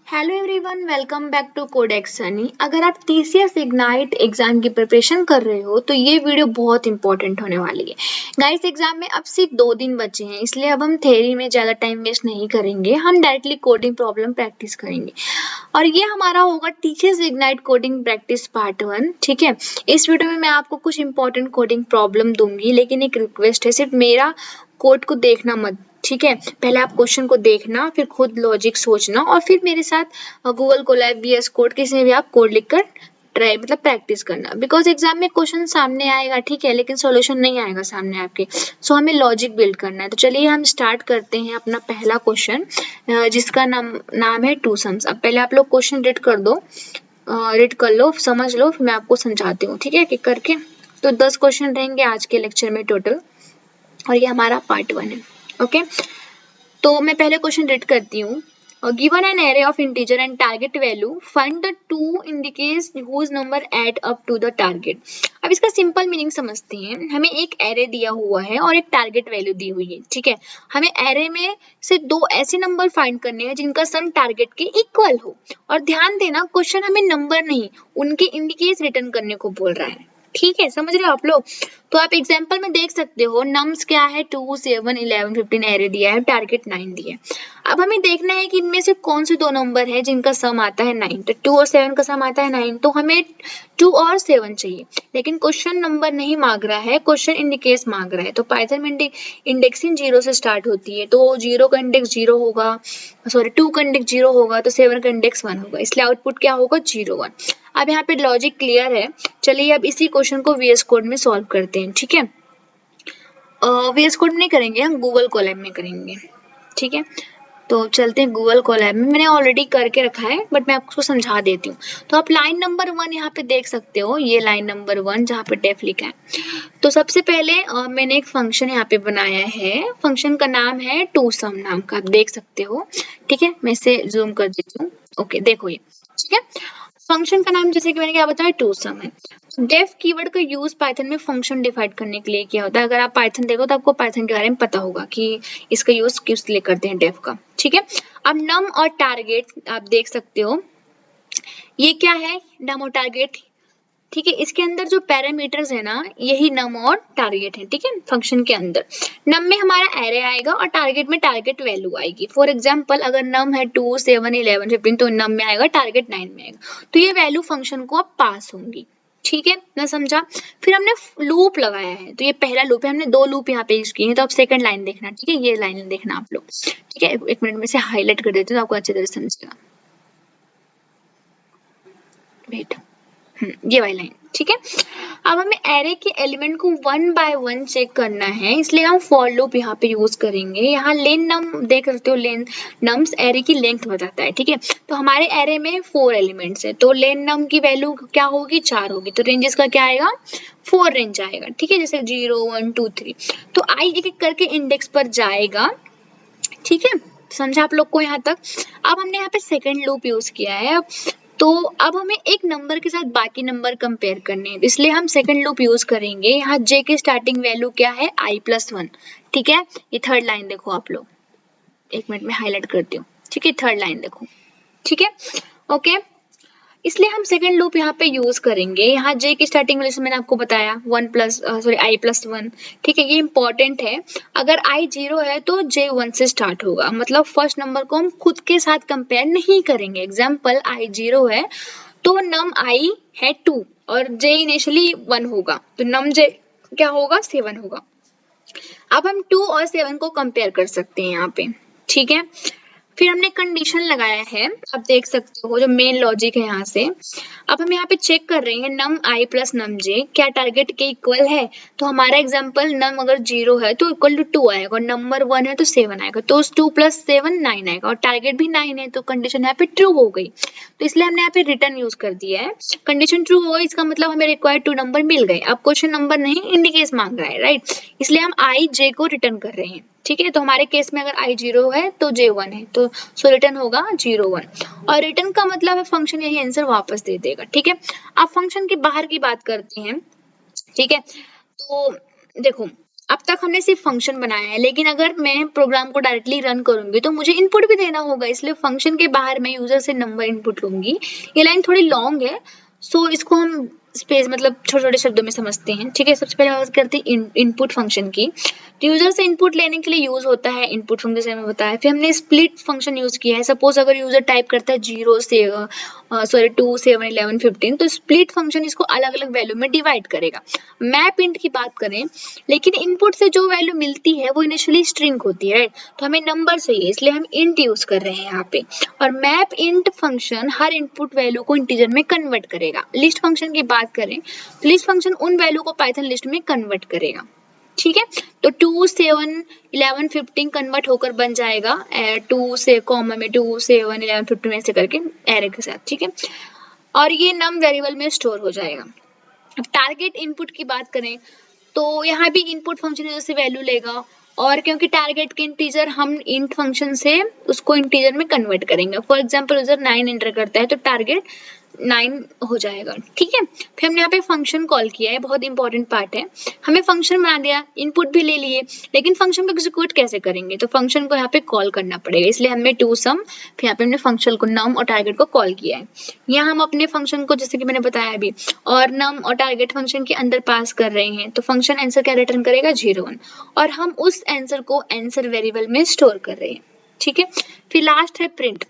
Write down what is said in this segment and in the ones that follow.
Hello everyone, welcome back to Codex Sunny. अगर आप TCS Ignite exam की प्रिपरेशन कर रहे हो तो ये वीडियो बहुत इंपॉर्टेंट होने वाली है। गाइस, एग्जाम में अब सिर्फ 2 दिन बचे हैं, इसलिए अब हम थ्योरी में ज़्यादा टाइम वेस्ट नहीं करेंगे। हम डायरेक्टली कोडिंग प्रॉब्लम प्रैक्टिस करेंगे और ये हमारा होगा TCS ignite coding practice part 1। ठीक है, इस वीडियो में मैं आपको कुछ इंपॉर्टेंट कोडिंग प्रॉब्लम दूंगी, लेकिन एक रिक्वेस्ट है, सिर्फ मेरा कोड को देखना मत। ठीक है, पहले आप क्वेश्चन को देखना, फिर खुद लॉजिक सोचना और फिर मेरे साथ गूगल कोलैब, वीएस कोड, किसी में भी आप कोड लिखकर ट्राई प्रैक्टिस करना। बिकॉज एग्जाम में क्वेश्चन सामने आएगा, ठीक है, लेकिन सॉल्यूशन नहीं आएगा सामने आपके। सो हमें लॉजिक बिल्ड करना है। तो चलिए हम स्टार्ट करते हैं अपना पहला क्वेश्चन, जिसका नाम है टू सम्स। अब पहले आप लोग क्वेश्चन रीड कर दो, रीड कर लो, समझ लो, फिर मैं आपको समझाती हूँ। ठीक है, कि करके तो 10 क्वेश्चन रहेंगे आज के लेक्चर में टोटल, और ये हमारा पार्ट 1 है। ओके, तो मैं पहले क्वेश्चन रीड करती हूँ। Given an array of integer and target value, find the two in the case whose number add up to the target. अब इसका सिंपल मीनिंग समझते हैं। हमें एक एरे दिया हुआ है और एक टारगेट वैल्यू दी हुई है। ठीक है, हमें एरे में से 2 ऐसे नंबर फाइंड करने हैं जिनका सम टारगेट के इक्वल हो। और ध्यान देना, क्वेश्चन हमें नंबर नहीं, उनके इंडिकेट रिटर्न करने को बोल रहा है। ठीक है, समझ रहे हो आप लोग? तो आप एग्जांपल में देख सकते हो, नम्स क्या है, 2, 7, 11, 15 एरे दिया है, टारगेट 9 दिया है। अब हमें देखना है कि इनमें से कौन से 2 नंबर है जिनका सम आता है 9। तो 2 और 7 का सम आता है 9, तो हमें 2 और 7 चाहिए। लेकिन क्वेश्चन नंबर नहीं मांग रहा है, क्वेश्चन इंडिकेस मांग रहा है। तो पाइथन में इंडेक्सिंग 0 से स्टार्ट होती है, तो 0 का इंडेक्स 0 होगा, सॉरी 2 का इंडेक्स 0 होगा, तो 7 का इंडेक्स 1 होगा, इसलिए आउटपुट क्या होगा, 0, 1। अब यहाँ पे लॉजिक क्लियर है। चलिए अब इसी क्वेश्चन को वीएस कोड में सॉल्व करते हैं। ठीक है, वीएस कोड में नहीं करेंगे, हम गूगल कोलैब में करेंगे। ठीक है, तो चलते हैं गूगल कोलैब में। मैंने ऑलरेडी करके रखा है, बट मैं आपको समझा देती हूँ। तो आप लाइन नंबर 1 यहाँ पे देख सकते हो, ये लाइन नंबर 1 जहाँ पे डेफ लिखा है। तो सबसे पहले मैंने एक फंक्शन यहाँ पे बनाया है। फंक्शन का नाम है टू सम नाम का, आप देख सकते हो। ठीक है, मैं इसे जूम कर देती हूँ। ओके, देखो ये। ठीक है, फंक्शन का नाम जैसे कि मैंने क्या बताया, टू सम है। डेफ कीवर्ड का यूज पाइथन में फंक्शन डिफाइन करने के लिए किया होता है। अगर आप पाइथन देखो तो आपको पाइथन के बारे में पता होगा कि इसका यूज किस लिए करते हैं, डेफ का। ठीक है, अब नम और टारगेट आप देख सकते हो, ये क्या है, नम और टारगेट। ठीक है, इसके अंदर जो पैरामीटर्स है ना, यही नम और टारगेट है। ठीक है, फंक्शन के अंदर नम में हमारा एरे आएगा और टारगेट में टारगेट वैल्यू आएगी। फॉर एग्जांपल, अगर नम है 2, 7, 11, 15, तो नम में आएगा, टारगेट 9 में आएगा। तो ये वैल्यू फंक्शन को अब पास होंगी। ठीक है ना, समझा? फिर हमने लूप लगाया है, तो ये पहला लूप है। हमने 2 लूप यहाँ पे यूज किए हैं, तो अब सेकंड लाइन देखना। ठीक है, ये लाइन देखना आप लोग। ठीक है, एक मिनट में से हाईलाइट कर देती हूँ, आपको अच्छी तरह से समझेगा। वेट, ये वाली लाइन। ठीक है, अब हमें एरे के एलिमेंट को 1 बाय 1 चेक करना है, इसलिए हम फॉर लूप यहाँ पे यूज करेंगे। यहाँ लेन नम देख सकते हो, लेन नम्स एरे की लेंथ बताता है। ठीक है, तो हमारे एरे में 4 एलिमेंट्स है, तो लेन नम की वैल्यू क्या होगी, 4 होगी। तो रेंजेस का क्या आएगा, 4 रेंज आएगा। ठीक है, जैसे 0, 1, 2, 3। तो आई एक एक करके इंडेक्स पर जाएगा। ठीक है, समझा आप लोग को यहाँ तक? अब हमने यहाँ पे सेकेंड लूप यूज किया है। तो अब हमें एक नंबर के साथ बाकी नंबर कंपेयर करने हैं, इसलिए हम सेकंड लूप यूज करेंगे। यहाँ j की स्टार्टिंग वैल्यू क्या है, i+1। ठीक है, ये थर्ड लाइन देखो आप लोग, एक मिनट में हाईलाइट करती हूँ। ठीक है, थर्ड लाइन देखो। ठीक है, ओके, इसलिए हम सेकंड लूप यहाँ पे यूज करेंगे। यहाँ j की स्टार्टिंग वैल्यू से मैंने आपको बताया i+1। ठीक है, ये इंपॉर्टेंट है। अगर i 0 है तो j 1 से स्टार्ट होगा, मतलब फर्स्ट नंबर को हम खुद के साथ कंपेयर नहीं करेंगे। एग्जाम्पल, i 0 है तो नम i है 2 और j इनिशियली 1 होगा, तो नम j क्या होगा, 7 होगा। अब हम 2 और 7 को कंपेयर कर सकते हैं यहाँ पे। ठीक है, फिर हमने कंडीशन लगाया है, आप देख सकते हो जो मेन लॉजिक है यहाँ से। अब हम यहाँ पे चेक कर रहे हैं नम i प्लस नम j क्या टारगेट के इक्वल है। तो हमारा एग्जांपल, नम अगर 0 है तो इक्वल टू 2 आएगा, और नंबर 1 है तो 7 आएगा, तो 2 + 7 9 आएगा, और टारगेट भी 9 है, तो कंडीशन यहाँ पे ट्रू हो गई। तो इसलिए हमने यहाँ पे रिटर्न यूज कर दिया है। कंडीशन ट्रू हो गई, इसका मतलब हमें रिक्वायर्ड 2 नंबर मिल गए। अब क्वेश्चन नंबर नहीं, इंडिकेट मांग रहा है, राइट? इसलिए हम i j को रिटर्न कर रहे हैं। ठीक है, तो हमारे केस में अगर i 0 है तो j 1 है, तो सो रिटर्न होगा 0, 1। और रिटर्न का मतलब है फंक्शन यही आंसर वापस दे देगा। ठीक है, अब फंक्शन के बाहर की बात करते हैं। ठीक है, तो देखो, अब तक हमने सिर्फ फंक्शन बनाया है, लेकिन अगर मैं प्रोग्राम को डायरेक्टली रन करूंगी तो मुझे इनपुट भी देना होगा, इसलिए फंक्शन के बाहर मैं यूजर से नंबर इनपुट लूंगी। ये लाइन थोड़ी लॉन्ग है, सो इसको हम स्पेस मतलब छोटे छोटे शब्दों में समझते हैं। ठीक है, सबसे पहले बात करते हैं इनपुट फंक्शन की। तो यूजर से इनपुट लेने के लिए यूज होता है इनपुट फंक्शन, जैसे हमें बताया। फिर हमने स्प्लिट फंक्शन यूज किया है। सपोज अगर यूजर टाइप करता है 0 से 2 7 11 15, तो स्प्लिट फंक्शन इसको अलग अलग वैल्यू में डिवाइड करेगा। मैप इंट की बात करें, लेकिन इनपुट से जो वैल्यू मिलती है वो इनिशियली स्ट्रिंग होती है, राइट? तो हमें नंबर चाहिए, इसलिए हम इंट यूज कर रहे हैं यहाँ पे। और मैप इंट फंक्शन हर इनपुट वैल्यू को इंटीजर में कन्वर्ट करेगा। लिस्ट फंक्शन की बात करें तो लिस्ट फंक्शन उन वैल्यू को पाइथन लिस्ट में कन्वर्ट करेगा। ठीक है, तो 2 7 11 15 कन्वर्ट होकर बन जाएगा 2 से कॉमा में 2 7 11 15 ऐसे करके एरे के साथ। ठीक है, और ये नम वेरिएबल में स्टोर हो जाएगा। अब टारगेट इनपुट की बात करें तो यहाँ भी इनपुट फंक्शन से वैल्यू लेगा, और क्योंकि टारगेट के इंटीजर हम इंट फंक्शन से उसको इंटीजर में कन्वर्ट करेंगे। फॉर एग्जांपल यूजर 9 एंटर करता है तो टारगेट 9 हो जाएगा। ठीक है, फिर हमने यहाँ पे फंक्शन कॉल किया है, बहुत इंपॉर्टेंट पार्ट है। हमें फंक्शन बना दिया, इनपुट भी ले लिए, लेकिन फंक्शन को एग्जीक्यूट कैसे करेंगे? तो फंक्शन को यहाँ पे कॉल करना पड़ेगा, इसलिए हमने टू सम, फिर यहाँ पे हमने फंक्शन को नम और टारगेट को कॉल किया है। यहाँ हम अपने फंक्शन को जैसे कि मैंने बताया अभी, और नम और टारगेट फंक्शन के अंदर पास कर रहे हैं, तो फंक्शन आंसर क्या रिटर्न करेगा? 0 1, और हम उस आंसर को आंसर वेरिएबल में स्टोर कर रहे हैं। ठीक है, फिर लास्ट है प्रिंट।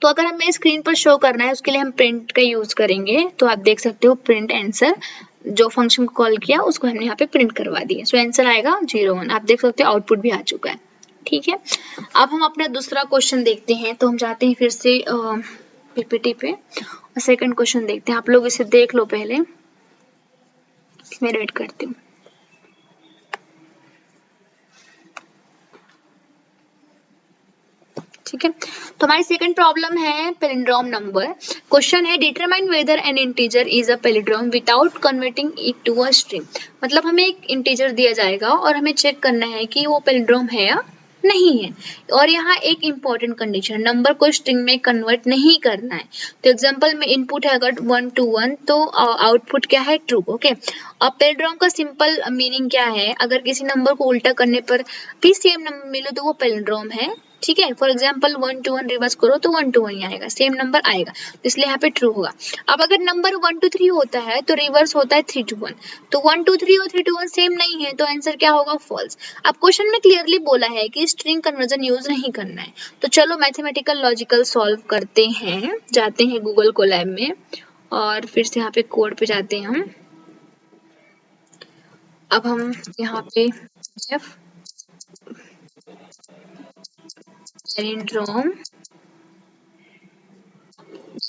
तो अगर हमें स्क्रीन पर शो करना है उसके लिए हम प्रिंट का यूज करेंगे। तो आप देख सकते हो प्रिंट आंसर, जो फंक्शन को कॉल किया उसको हमने यहाँ पे प्रिंट करवा दिया, सो आंसर आएगा 0 1। आप देख सकते हो आउटपुट भी आ चुका है। ठीक है, अब हम अपना दूसरा क्वेश्चन देखते हैं। तो हम जाते हैं फिर से पीपीटी पे और सेकंड क्वेश्चन देखते हैं। आप लोग इसे देख लो पहले, मैं वेट करती हूँ। ठीक है, तो हमारी सेकंड प्रॉब्लम है पैलिंड्रोम नंबर। क्वेश्चन है determine whether an integer is a palindrome without converting it to a string. मतलब हमें एक इंटीजर दिया जाएगा और हमें चेक करना है कि वो पैलिंड्रोम है या नहीं है। और यहाँ एक इंपॉर्टेंट कंडीशन, नंबर को स्ट्रिंग में कन्वर्ट नहीं करना है। तो एग्जांपल में इनपुट है अगर 1 to 1 तो आउटपुट क्या है? ट्रू। ओके, अब पैलिंड्रोम का सिंपल मीनिंग क्या है? अगर किसी नंबर को उल्टा करने पर भी सेम नंबर मिले तो वो पैलिंड्रोम है। ठीक है, फॉर एग्जाम्पल 1 to 1 रिवर्स करो तो 1 to 1 ही आएगा, सेम नंबर आएगा, तो इसलिए यहाँ पे ट्रू होगा। अब अगर नंबर 1 to 3 होता है तो रिवर्स होता है 3 to 1, तो 1 to 3 और 3 to 1 सेम नहीं है, तो आंसर क्या होगा? फॉल्स। अब क्वेश्चन में क्लियरली बोला है कि स्ट्रिंग कन्वर्जन यूज नहीं करना है। तो चलो मैथमेटिकल लॉजिकल सॉल्व करते हैं। जाते हैं गूगल कोलैब में और फिर से यहाँ पे कोड पे जाते हैं हम। अब हम यहाँ पे पैलिंड्रोम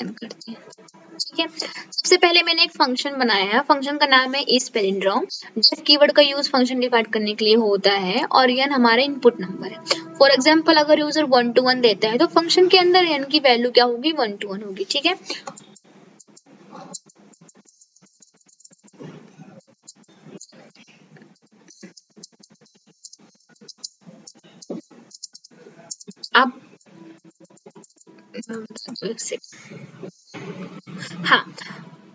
करते हैं। ठीक है, सबसे पहले मैंने एक फंक्शन बनाया है, फंक्शन का नाम है इस पैलिंड्रोम। डेफ कीवर्ड का यूज फंक्शन डिफाइन करने के लिए होता है, और n हमारा इनपुट नंबर है। फॉर एग्जांपल अगर यूजर 1 to 1 देता है तो फंक्शन के अंदर n की वैल्यू क्या होगी? 1 to 1 होगी। ठीक है, अब हाँ,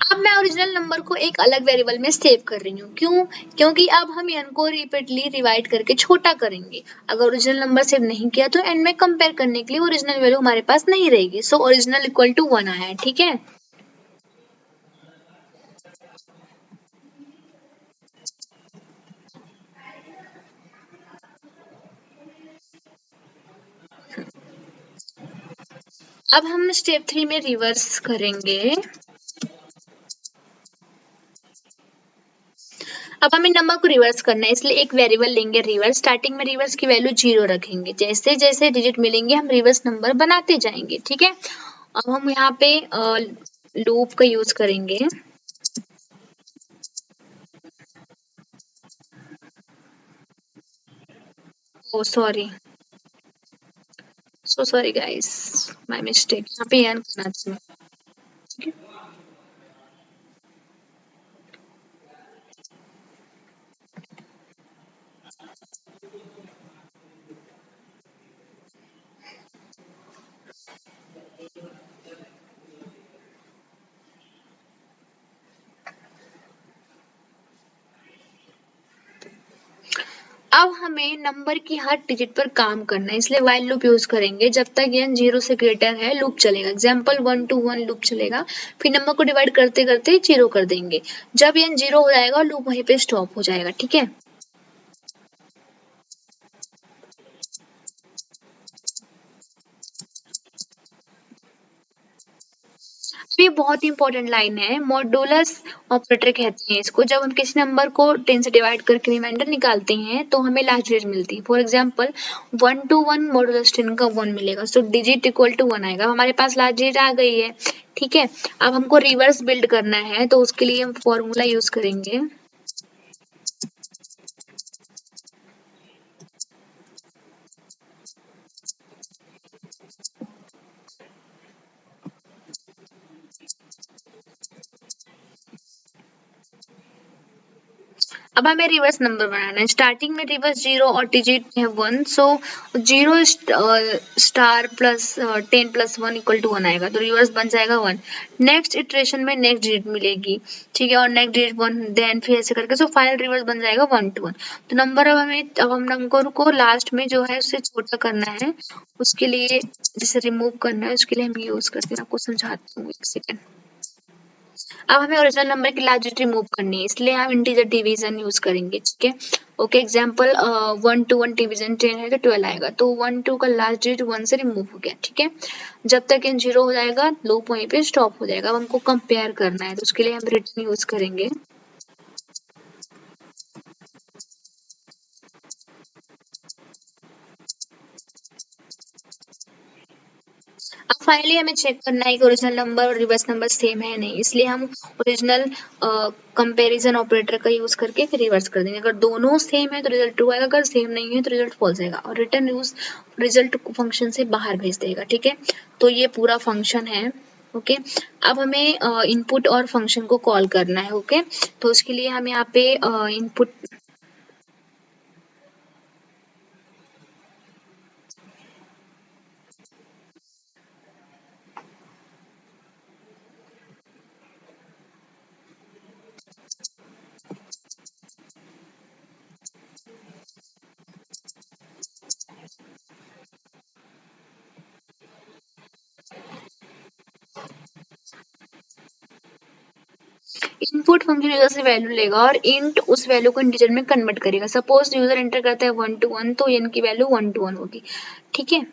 अब मैं ओरिजिनल नंबर को एक अलग वेरिएबल में सेव कर रही हूँ। क्यों? क्योंकि अब हम n को रिपीटली डिवाइड करके छोटा करेंगे। अगर ओरिजिनल नंबर सेव नहीं किया तो n में कंपेयर करने के लिए ओरिजिनल वैल्यू हमारे पास नहीं रहेगी, सो ओरिजिनल इक्वल टू 1 आया है। ठीक है, अब हम स्टेप 3 में रिवर्स करेंगे। अब हमें नंबर को रिवर्स करना है, इसलिए एक वेरिएबल लेंगे रिवर्स। स्टार्टिंग में रिवर्स की वैल्यू 0 रखेंगे, जैसे जैसे डिजिट मिलेंगे हम रिवर्स नंबर बनाते जाएंगे। ठीक है, अब हम यहाँ पे लूप का यूज करेंगे। Oh sorry, so sorry guys, my mistake, यहाँ पे एन करना था। ठीक है, अब हमें नंबर की हर डिजिट पर काम करना है, इसलिए व्हाइल लूप यूज करेंगे। जब तक n 0 से ग्रेटर है लूप चलेगा। एग्जाम्पल 1 to 1 लूप चलेगा, फिर नंबर को डिवाइड करते करते 0 कर देंगे। जब n 0 हो जाएगा लूप वहीं पे स्टॉप हो जाएगा। ठीक है, ये बहुत इंपॉर्टेंट लाइन है। मॉडुलस ऑपरेटर कहते हैं इसको। जब हम किसी नंबर को 10 से डिवाइड करके रिमाइंडर निकालते हैं तो हमें लास्ट डिजिट मिलती है। फॉर एग्जांपल 1 to 1 मॉडुलस 10 का 1 मिलेगा, सो डिजिट इक्वल टू 1 आएगा। हमारे पास लास्ट डिजिट आ गई है। ठीक है, अब हमको रिवर्स बिल्ड करना है, तो उसके लिए हम फॉर्मूला यूज करेंगे। अब हमें रिवर्स नंबर बनाना है। स्टार्टिंग में रिवर्स 0 और डिजिट है 1, so 0 star plus 10 plus 1 equal to 1 आएगा, तो रिवर्स बन जाएगा 1। नेक्स्ट इटरेशन में नेक्स्ट डिजिट मिलेगी। ठीक है, और नेक्स्ट डिजिट 1, देन फिर ऐसे करके, सो फाइनल रिवर्स बन जाएगा 1 to 1। तो नंबर अब हम नंबर को लास्ट में जो है उससे छोटा करना है, उसके लिए जिसे रिमूव करना है उसके लिए हम यूज करते हैं। आपको समझाती हूँ, एक सेकेंड। अब हमें ओरिजिनल नंबर की लास्ट डिजिट रिमूव करनी है, इसलिए हम इंटीजर डिवीजन यूज करेंगे। ठीक है, ओके। एग्जांपल 1 to 1 डिवीजन 10 है तो 12 आएगा, तो 1 2 का लास्ट डिजिट 1 से रिमूव हो गया। ठीक है, जब तक n 0 हो जाएगा लूप वहीं पे स्टॉप हो जाएगा। अब हमको कंपेयर करना है, तो उसके लिए हम रिटर्न यूज करेंगे। अब फाइनली हमें चेक करना है कि ओरिजिनल नंबर और रिवर्स नंबर सेम है नहीं, इसलिए हम ओरिजिनल कंपैरिजन ऑपरेटर का यूज करके फिर रिवर्स कर देंगे। अगर दोनों सेम है तो रिजल्ट ट्रू आएगा, अगर सेम नहीं है तो रिजल्ट फॉल्स आएगा, और रिटर्न यूज रिजल्ट को फंक्शन से बाहर भेज देगा। ठीक है, तो ये पूरा फंक्शन है। ओके, अब हमें इनपुट और फंक्शन को कॉल करना है। ओके, तो उसके लिए हम यहाँ पे इनपुट, इनपुट फंक्शन यूजर से वैल्यू लेगा और इंट उस वैल्यू को इंटीजर में कन्वर्ट करेगा। सपोज यूजर एंटर करता है 1 to 1, तो n की वैल्यू 1 to 1 होगी। ठीक है,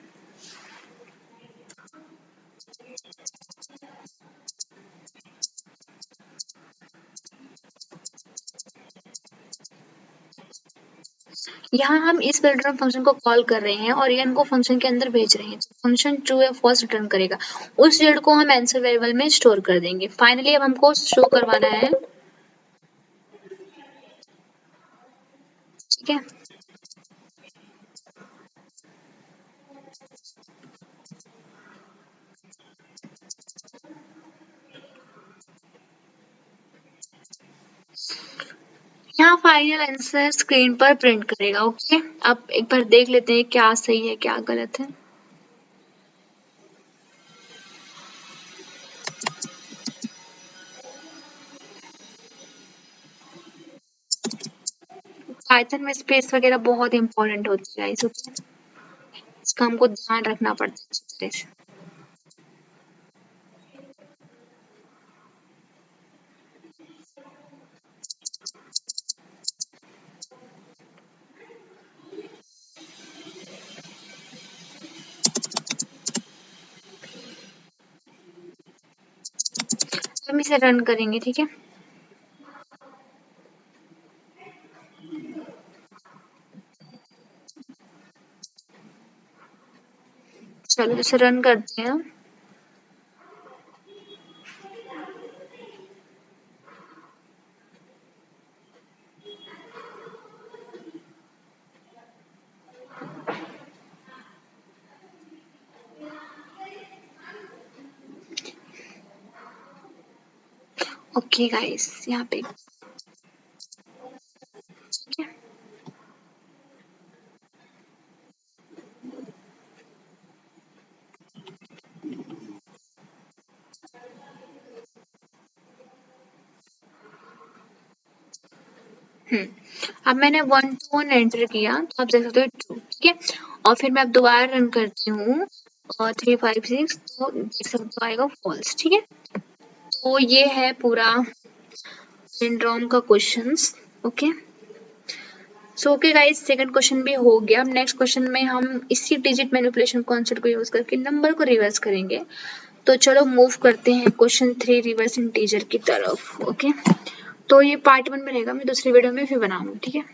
यहाँ हम इस रिटर्न फंक्शन को कॉल कर रहे हैं और n को फंक्शन के अंदर भेज रहे हैं। फंक्शन ट्रू या फॉल्स रिटर्न करेगा, उस रिजल्ट को हम आंसर वेरिएबल में स्टोर कर देंगे। फाइनली अब हमको शो करवाना है। ठीक है, यहाँ फाइनल आंसर स्क्रीन पर प्रिंट करेगा। ओके, अब एक बार देख लेते हैं क्या सही है क्या गलत है। पाइथन में स्पेस वगैरह बहुत इंपॉर्टेंट होती है, ओके, इसका हमको ध्यान रखना पड़ता है अच्छी तरह से। हम इसे रन करेंगे। ठीक है, चलो इसे रन करते हैं। ओके गाइस, यहाँ पे ठीक है, अब मैंने 1 to 1 एंटर किया तो आप देख सकते हो 2, ठीक है। और फिर मैं अब दोबारा रन करती हूँ 3 5 6, तो देख सकते हो आएगा फॉल्स, ठीक है। तो ये है पूरा सिंड्रोम का questions, okay. So okay guys, second question भी हो गया। अब नेक्स्ट क्वेश्चन में हम इसी डिजिट मैनिपुलेशन कॉन्सेप्ट को यूज करके नंबर को रिवर्स करेंगे। तो चलो मूव करते हैं क्वेश्चन 3 रिवर्स इंटीजर की तरफ, ओके। तो ये पार्ट 1 में रहेगा, मैं दूसरी वीडियो में फिर बनाऊंगी, ठीक है।